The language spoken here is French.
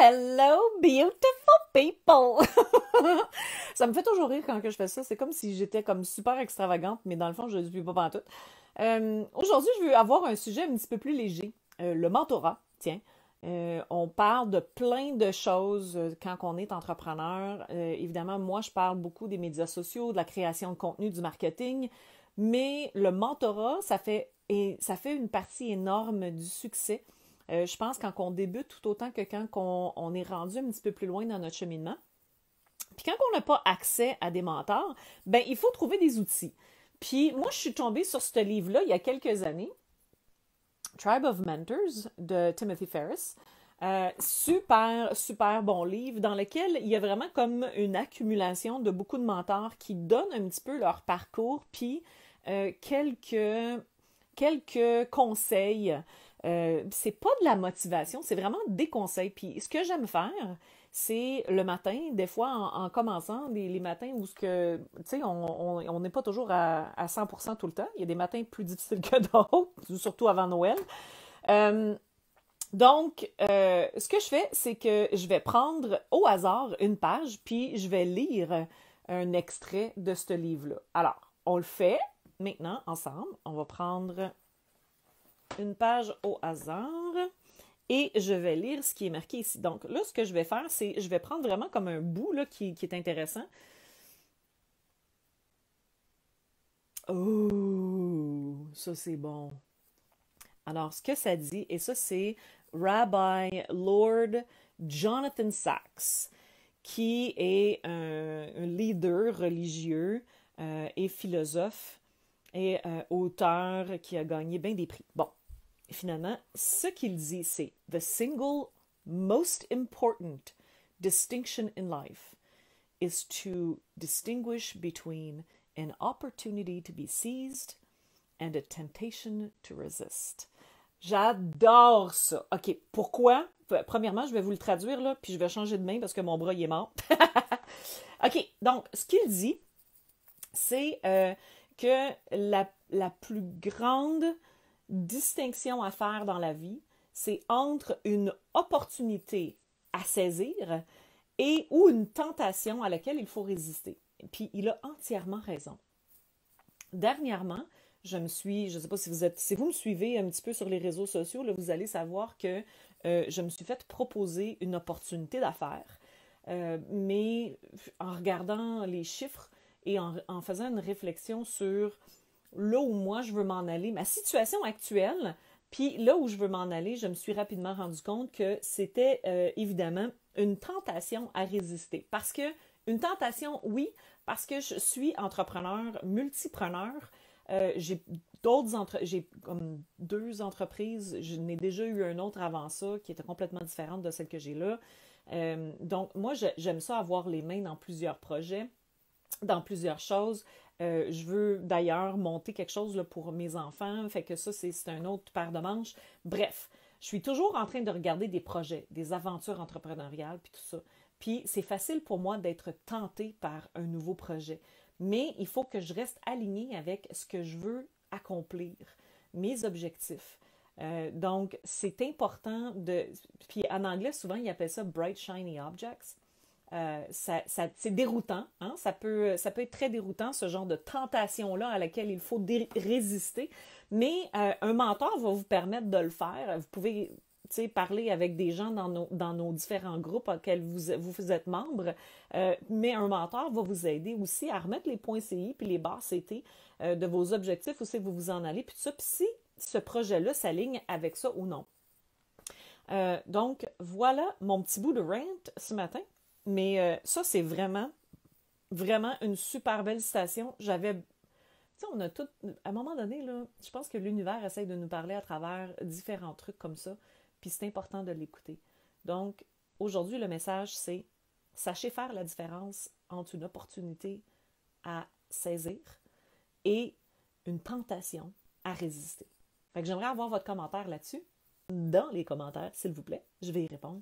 Hello, beautiful people! Ça me fait toujours rire quand que je fais ça. C'est comme si j'étais comme super extravagante, mais dans le fond, je ne le suis pas pantoute. Aujourd'hui, je veux avoir un sujet un petit peu plus léger. Le mentorat, tiens. On parle de plein de choses quand on est entrepreneur. Évidemment, moi, je parle beaucoup des médias sociaux, de la création de contenu, du marketing, mais le mentorat, ça fait une partie énorme du succès. Je pense quand on débute tout autant que quand on est rendu un petit peu plus loin dans notre cheminement. Puis quand on n'a pas accès à des mentors, ben il faut trouver des outils. Puis moi, je suis tombée sur ce livre-là il y a quelques années, Tribe of Mentors de Timothy Ferriss. Super, super bon livre dans lequel il y a vraiment comme une accumulation de beaucoup de mentors qui donnent un petit peu leur parcours, puis quelques conseils. C'est pas de la motivation, c'est vraiment des conseils. Puis ce que j'aime faire, c'est le matin, des fois en commençant, les matins où ce que, tu sais, on n'est pas toujours à 100% tout le temps. Il y a des matins plus difficiles que d'autres, surtout avant Noël. Euh, donc, ce que je fais, c'est que je vais prendre au hasard une page, puis je vais lire un extrait de ce livre-là. Alors, on le fait maintenant ensemble. On va prendre une page au hasard et je vais lire ce qui est marqué ici. Donc là, ce que je vais faire, c'est je vais prendre vraiment comme un bout là, qui est intéressant. Oh, ça c'est bon. Alors, ce que ça dit, et ça c'est Rabbi Lord Jonathan Sacks, qui est un leader religieux et philosophe et auteur qui a gagné bien des prix. Bon, finalement, ce qu'il dit, c'est The single most important distinction in life is to distinguish between an opportunity to be seized and a temptation to resist. J'adore ça. OK, pourquoi? Premièrement, je vais vous le traduire, là, puis je vais changer de main parce que mon bras, il est mort. OK, donc, ce qu'il dit, c'est que la plus grande distinction à faire dans la vie, c'est entre une opportunité à saisir et ou une tentation à laquelle il faut résister. Puis il a entièrement raison. Dernièrement, je ne sais pas si vous me suivez un petit peu sur les réseaux sociaux, là, vous allez savoir que je me suis fait proposer une opportunité d'affaires, mais en regardant les chiffres et en faisant une réflexion sur là où moi je veux m'en aller, ma situation actuelle, puis là où je veux m'en aller, je me suis rapidement rendu compte que c'était évidemment une tentation à résister. Parce que, une tentation, oui, parce que je suis entrepreneur, multipreneur. J'ai comme deux entreprises. Je n'ai déjà eu un autre avant ça qui était complètement différente de celle que j'ai là. Donc, moi, j'aime ça avoir les mains dans plusieurs projets, dans plusieurs choses. Je veux d'ailleurs monter quelque chose là, pour mes enfants, fait que ça, c'est un autre paire de manches. Bref, je suis toujours en train de regarder des projets, des aventures entrepreneuriales, puis tout ça. Puis c'est facile pour moi d'être tentée par un nouveau projet. Mais il faut que je reste alignée avec ce que je veux accomplir, mes objectifs. Donc, c'est important de... Puis en anglais, souvent, ils appellent ça bright, shiny objects. C'est déroutant, hein? Ça peut être très déroutant, ce genre de tentation-là à laquelle il faut résister, mais un mentor va vous permettre de le faire. Vous pouvez parler avec des gens dans nos différents groupes auxquels vous êtes membre, mais un mentor va vous aider aussi à remettre les points CI puis les barres CT de vos objectifs, où c'est que vous vous en allez, puis tout ça, puis si ce projet-là s'aligne avec ça ou non. Donc, voilà mon petit bout de rant ce matin. Mais ça, c'est vraiment, vraiment une super belle citation. Tu sais, on a tout, à un moment donné, là, je pense que l'univers essaye de nous parler à travers différents trucs comme ça, puis c'est important de l'écouter. Donc, aujourd'hui, le message, c'est sachez faire la différence entre une opportunité à saisir et une tentation à résister. Fait que j'aimerais avoir votre commentaire là-dessus, dans les commentaires, s'il vous plaît. Je vais y répondre.